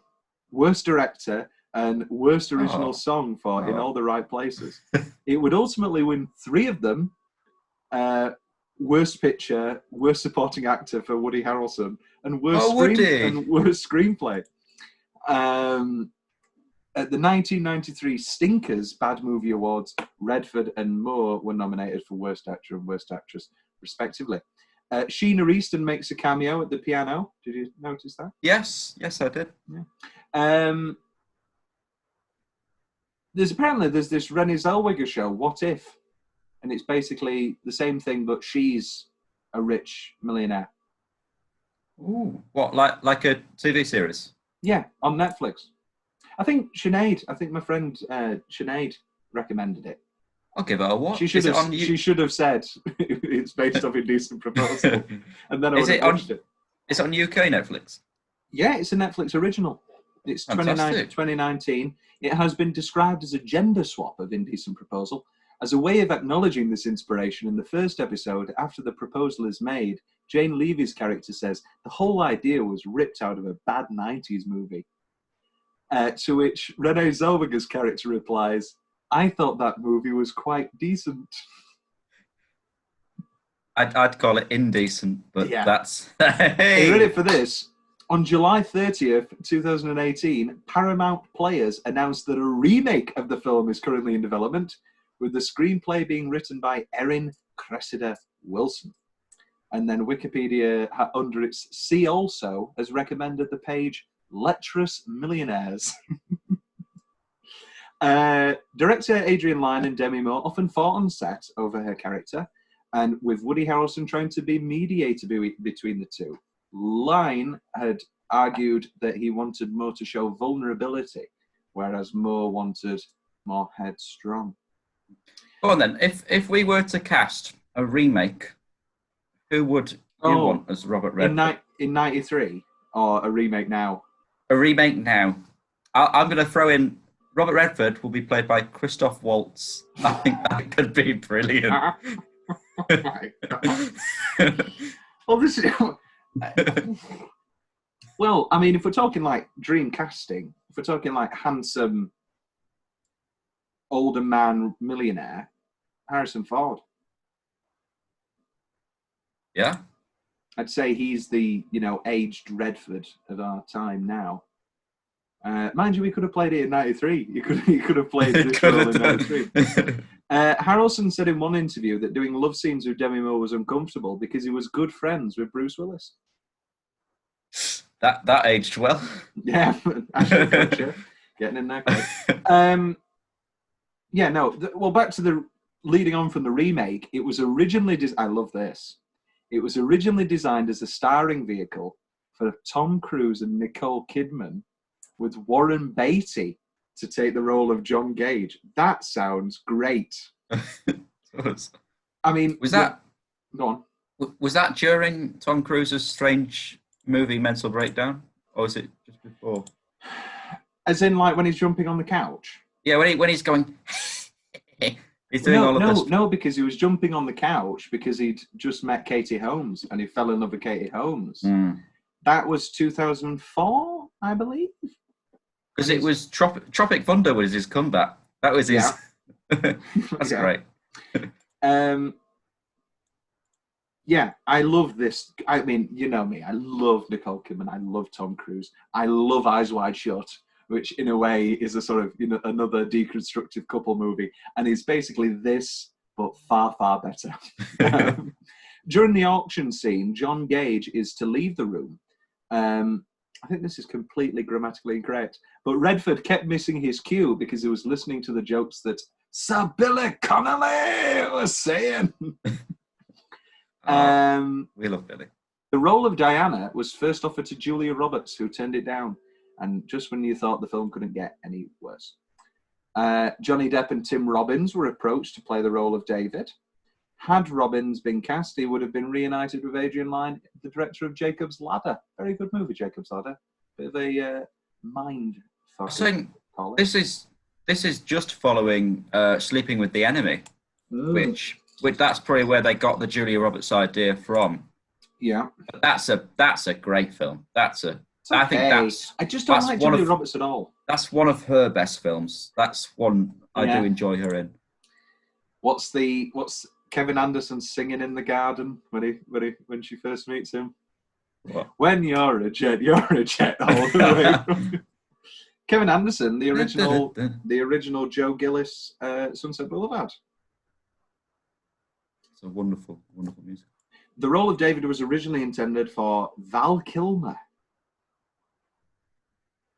Worst director and worst original song for In All the Right Places. It would ultimately win 3 of them. Worst picture, worst supporting actor for Woody Harrelson, and worst screenplay. At the 1993 Stinkers Bad Movie Awards, Redford and Moore were nominated for Worst Actor and Worst Actress, respectively. Sheena Easton makes a cameo at the piano. Did you notice that? Yes, I did. Yeah. There's this Renée Zellweger show, What If? And it's basically the same thing, but she's a rich millionaire. Ooh, what, like a TV series? Yeah, on Netflix. I think my friend Sinead recommended it. I'll give it a watch. She should have said it's based off Indecent Proposal, and then I would have watched it. It's on UK Netflix? Yeah, it's a Netflix original. It's 2019. It has been described as a gender swap of Indecent Proposal. As a way of acknowledging this inspiration, in the first episode, after the proposal is made, Jane Levy's character says, the whole idea was ripped out of a bad 90s movie. To which Renée Zellweger's character replies, I thought that movie was quite decent. I'd call it indecent, but that's... Hey! Are you ready for this? On July 30th, 2018, Paramount Players announced that a remake of the film is currently in development, with the screenplay being written by Erin Cressida Wilson. And then Wikipedia, under its See Also, has recommended the page Lecherous Millionaires. Director Adrian Lyne and Demi Moore often fought on set over her character, and with Woody Harrelson trying to be mediator between the two. Lyne had argued that he wanted Moore to show vulnerability, whereas Moore wanted more headstrong. Go on then. If we were to cast a remake, who would you want as Robert Redford? In 93, or a remake now? A remake now. I'm going to throw in Robert Redford will be played by Christoph Waltz. I think that could be brilliant. Well, this is... Well, I mean, if we're talking like dream casting, if we're talking like handsome older man millionaire, Harrison Ford. Yeah? I'd say he's the, aged Redford of our time now. Mind you, we could have played it in 93. You could have played this role in 93. Harrelson said in one interview that doing love scenes with Demi Moore was uncomfortable because he was good friends with Bruce Willis. That aged well. Yeah, Ashton Kutcher getting in there quick. Back to the leading on from the remake. It was originally I love this. It was originally designed as a starring vehicle for Tom Cruise and Nicole Kidman, with Warren Beatty to take the role of John Gage. That sounds great. I mean, go on. Was that during Tom Cruise's strange movie Mental Breakdown, or was it just before? As in, like when he's jumping on the couch. Yeah, when he's going. He's doing all of this. No, because he was jumping on the couch because he'd just met Katie Holmes and he fell in love with Katie Holmes. That was 2004, I believe. Because it was Tropic Thunder was his comeback. That was his. Yeah. That's great. Yeah, I love this. I mean, you know me. I love Nicole Kidman. I love Tom Cruise. I love Eyes Wide Shut, which in a way is a sort of another deconstructive couple movie, and it's basically this, but far, far better. During the auction scene, John Gage is to leave the room. I think this is completely grammatically incorrect, but Redford kept missing his cue because he was listening to the jokes that Sir Billy Connolly was saying. We love Billy. The role of Diana was first offered to Julia Roberts, who turned it down, and just when you thought the film couldn't get any worse. Johnny Depp and Tim Robbins were approached to play the role of David. Had Robbins been cast, he would have been reunited with Adrian Lyne, the director of Jacob's Ladder. Very good movie, Jacob's Ladder. Bit of a mind fuck. I think this is just following Sleeping with the Enemy, which that's probably where they got the Julia Roberts idea from. Yeah, but that's a great film. I just don't like Julia Roberts at all. That's one of her best films. That's one I do enjoy her in. What's Kevin Anderson singing in the garden when she first meets him? What? When you're a jet all the way. Kevin Anderson, the original Joe Gillis, Sunset Boulevard. It's a wonderful, wonderful music. The role of David was originally intended for Val Kilmer.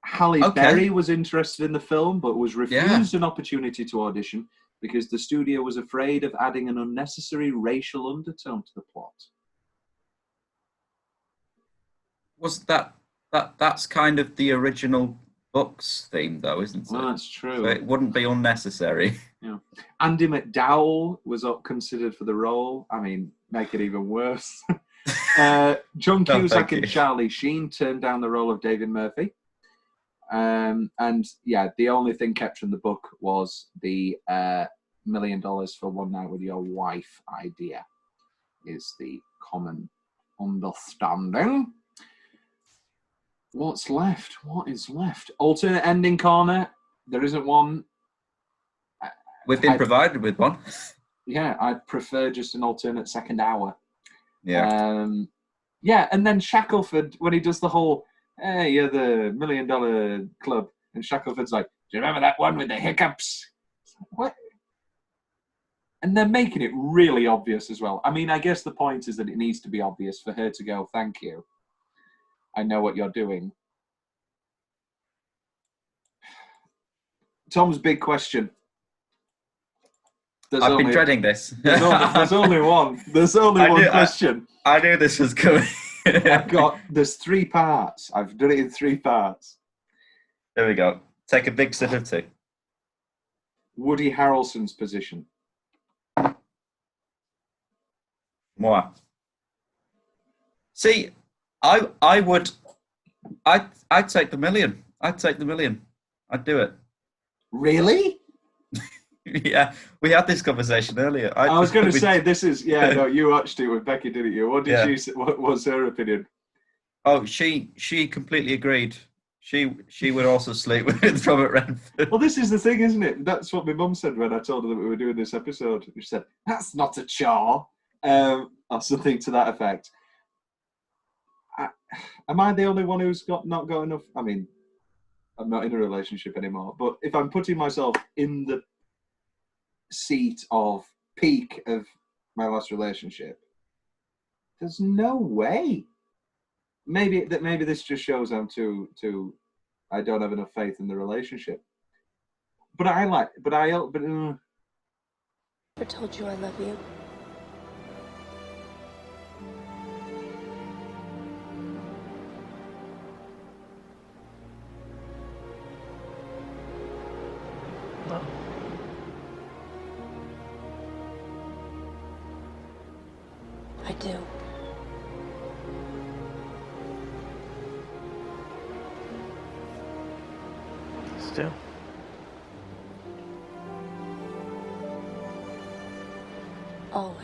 Halle Berry was interested in the film, but was refused an opportunity to audition because the studio was afraid of adding an unnecessary racial undertone to the plot. Was that's kind of the original book's theme, though, isn't it? Well, that's true. So it wouldn't be unnecessary. Yeah. Andy McDowell was considered for the role. I mean, make it even worse. John Cusack and Charlie Sheen turned down the role of David Murphy. And the only thing kept from the book was the $1 million for one night with your wife idea is the common understanding. What's left? What is left? Alternate ending corner. There isn't one. We've been provided with one. Yeah, I'd prefer just an alternate second hour. Yeah. And then Shackelford, when he does the whole, hey, you're the $1 million club, and Shackelford's like, do you remember that one with the hiccups? What? And they're making it really obvious as well. I mean, I guess the point is that it needs to be obvious for her to go, thank you. I know what you're doing. Tom's big question. I've been dreading this. There's only one. There's only one question. I knew this was coming. There's 3 parts. I've done it in 3 parts. There we go. Take a big sip of tea. Woody Harrelson's position. Moi. See, I'd take the $1 million. I'd take the $1 million. I'd do it. Really? Yeah, we had this conversation earlier. I was going to say you watched it with Becky, didn't you? What did she say? What was her opinion? Oh, she completely agreed. She would also sleep with Robert Redford. Well, this is the thing, isn't it? That's what my mum said when I told her that we were doing this episode. She said, "That's not a chore," or something to that effect. Am I the only one who's not got enough? I mean, I'm not in a relationship anymore, but if I'm putting myself in the seat of peak of my last relationship, there's no way. Maybe this just shows I don't have enough faith in the relationship. But I never told you I love you. No. I do. Still. Always.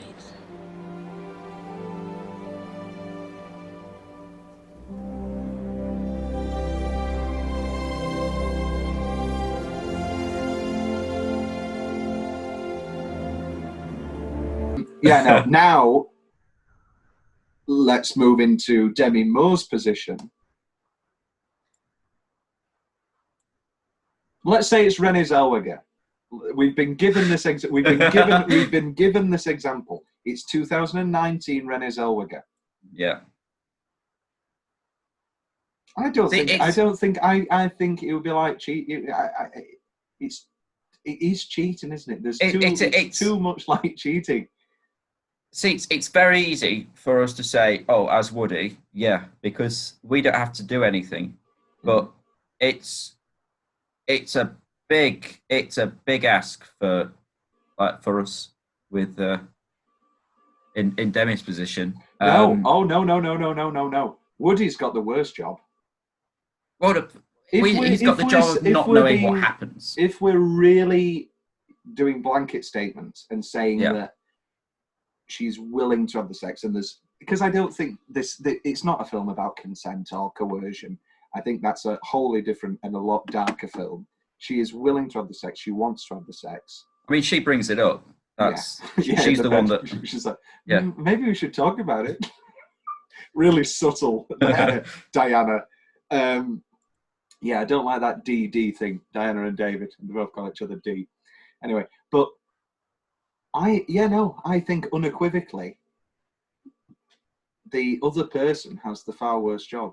Yeah, no. Now, let's move into Demi Moore's position. Let's say it's Renée Zellweger. We've been given this. We've been given this example. It's 2019 Renée Zellweger. Yeah. I think it would be like cheating. It is cheating, isn't it? It's too much like cheating. See, it's very easy for us to say, "Oh, as Woody, yeah," because we don't have to do anything. But it's a big ask for us with in Demi's position. No. Woody's got the worst job. Well, he's got the job of not knowing what happens. If we're really doing blanket statements and saying that she's willing to have the sex, and because I don't think it's not a film about consent or coercion. I think that's a wholly different and a lot darker film. She is willing to have the sex. She wants to have the sex. I mean, she brings it up. She's the one that. She's like, maybe we should talk about it. Really subtle, Diana. I don't like that D thing. Diana and David, they both call each other D. Anyway, but I think unequivocally the other person has the far worse job.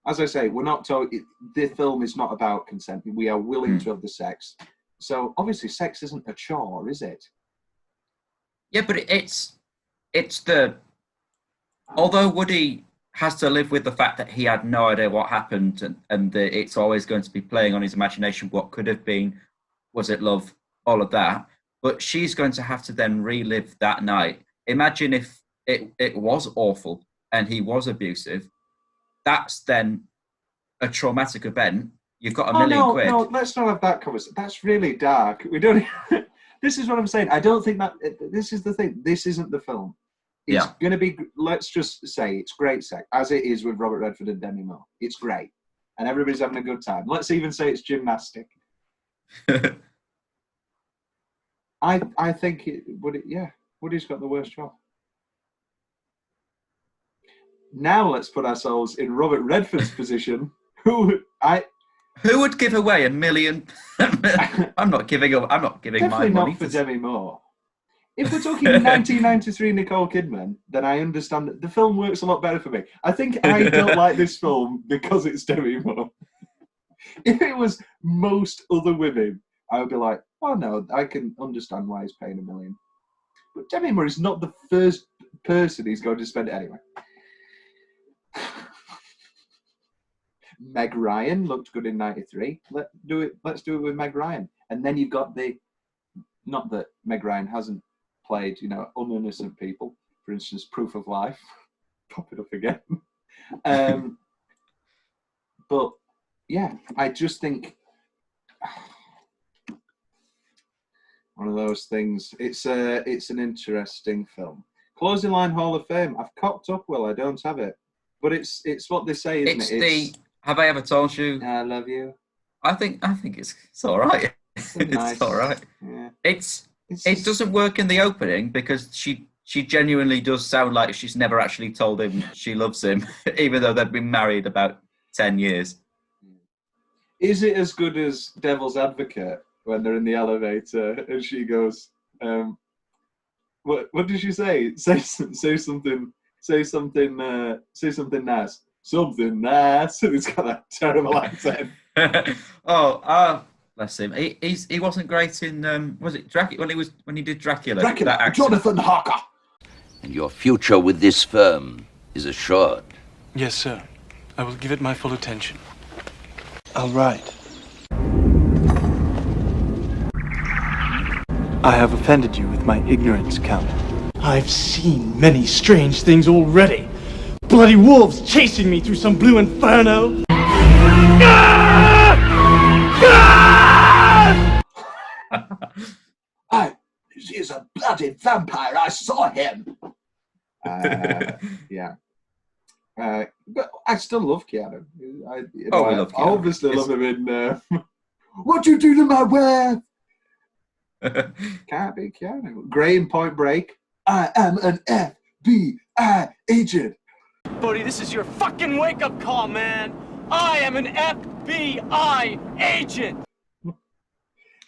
As I say, we're not talking. The film is not about consent. We are willing to have the sex. So obviously, sex isn't a chore, is it? Yeah, but it's the. Although Woody has to live with the fact that he had no idea what happened, and it's always going to be playing on his imagination. What could have been? Was it love? All of that. But she's going to have to then relive that night. Imagine if it was awful and he was abusive. That's then a traumatic event. You've got $1 million quid. No, let's not have that conversation. That's really dark. We don't. This is what I'm saying. I don't think that. This is the thing. This isn't the film. It's going to be. Let's just say it's great sex, as it is with Robert Redford and Demi Moore. It's great, and everybody's having a good time. Let's even say it's gymnastic. I think Woody's got the worst job. Now let's put ourselves in Robert Redford's position. Who would give away $1 million? I'm not giving my money. Definitely not for Demi Moore. If we're talking 1993 Nicole Kidman, then I understand that the film works a lot better for me. I think I don't like this film because it's Demi Moore. If it was most other women, I would be like, oh no, I can understand why he's paying $1 million. But Demi Moore is not the first person he's going to spend it anyway. Meg Ryan looked good in '93. Let's do it with Meg Ryan. And then you've got not that Meg Ryan hasn't played, uninnocent people. For instance, Proof of Life. Pop it up again. But yeah, I just think one of those things. It's an interesting film. Closing line Hall of Fame. I've cocked up. Well, I don't have it, but it's what they say, isn't it? Have I ever told you? I love you. I think it's all right. It's all right. Yeah. It doesn't work in the opening because she genuinely does sound like she's never actually told him she loves him, even though they've been married about 10 years. Is it as good as Devil's Advocate when they're in the elevator and she goes, "What did she say? Say something nice." Something nice. It's got that terrible accent. Bless him. He wasn't great in was it Dracula when he did Dracula? Dracula. Jonathan Harker. And your future with this firm is assured. Yes, sir. I will give it my full attention. I'll write. I have offended you with my ignorance, Count. I've seen many strange things already. Bloody wolves chasing me through some blue inferno. He's a bloody vampire. I saw him. Yeah. But I still love Keanu. We love Keanu. I obviously love him in What You Do to My Wife? Can't be Keanu. Great in Point Break. I am an FBI agent. Buddy, this is your fucking wake-up call, man. I am an FBI agent.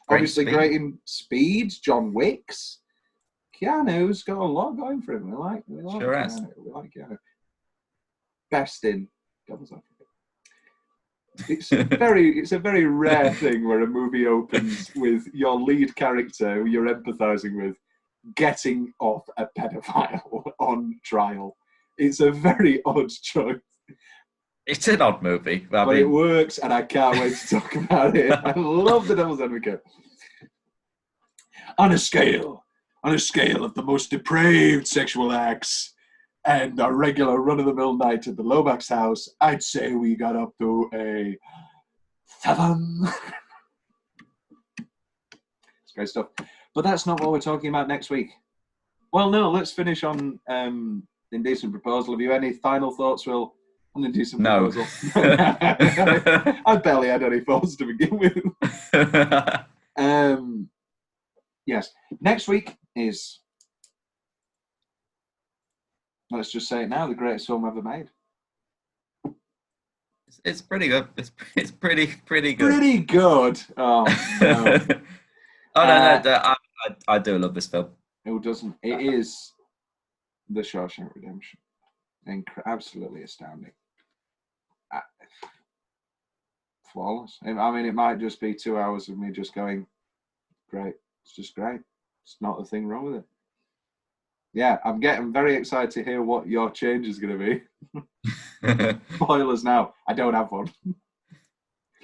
Obviously great in Speed, John Wicks. Keanu's got a lot going for him. We like sure Keanu. We like Keanu. Best in Devil's Advocate. It's a very rare thing where a movie opens with your lead character who you're empathizing with getting off a pedophile on trial. It's a very odd choice. It's an odd movie. But it works, and I can't wait to talk about it. I love The Devil's Advocate. On a scale of the most depraved sexual acts and a regular run-of-the-mill night at the Lomax house, I'd say we got up to a 7. It's great stuff. But that's not what we're talking about next week. Well, no, let's finish on Indecent Proposal. Have you any final thoughts, Will, on Indecent Proposal? I barely had any thoughts to begin with. Yes. Next week is, let's just say it now, the greatest film ever made. It's pretty good. It's pretty good. Pretty good. Oh, no. No. I do love this film. Who doesn't? It is The Shawshank Redemption. Absolutely astounding. Flawless. I mean, it might just be 2 hours of me just going, great. It's just great. It's not a thing wrong with it. Yeah, I'm getting very excited to hear what your change is going to be. Spoilers now. I don't have one.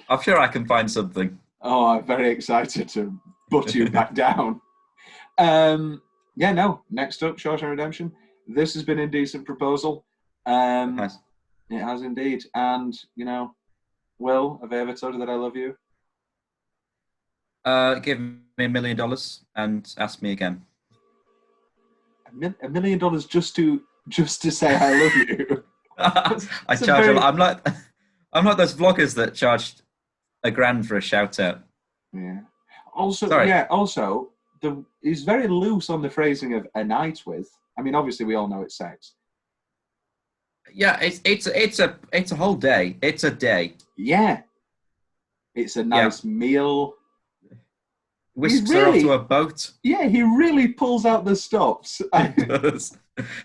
I'm sure I can find something. Oh, I'm very excited to butt you back down. Yeah, no. Next up, Shawshank Redemption. This has been Indecent Proposal. It has indeed. And, you know, Will, have I ever told you that I love you? Give me $1 million and ask me again. $1 million just to say I love you. I charge. I'm like those vloggers that charged $1,000 for a shout out. Yeah. Also, sorry. Yeah. Also, he's very loose on the phrasing of a night with. I mean, obviously, we all know it's sex. Yeah, it's a whole day. It's a day. Yeah. It's a nice meal. Whisks her off to a boat. Yeah, he really pulls out the stops. Credit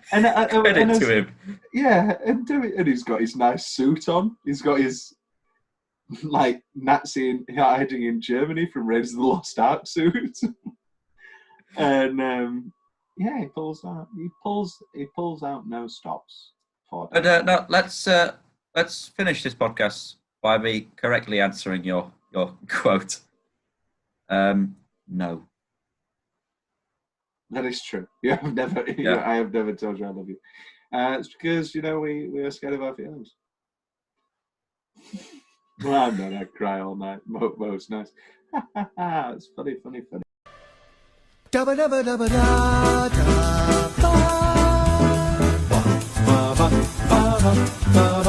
to him. Yeah, and he's got his nice suit on. He's got his like Nazi hiding in Germany from Raiders of the Lost Ark suit. And yeah, he pulls out no stops. But no, let's finish this podcast by me correctly answering your quote. No. That is true. I have never told you I love you. It's because, you know, we are scared of our feelings. Well, I'm not. I cry all night. Most nights. It's funny. Dabba dabba dabba da da ba ba ba ba ba ba.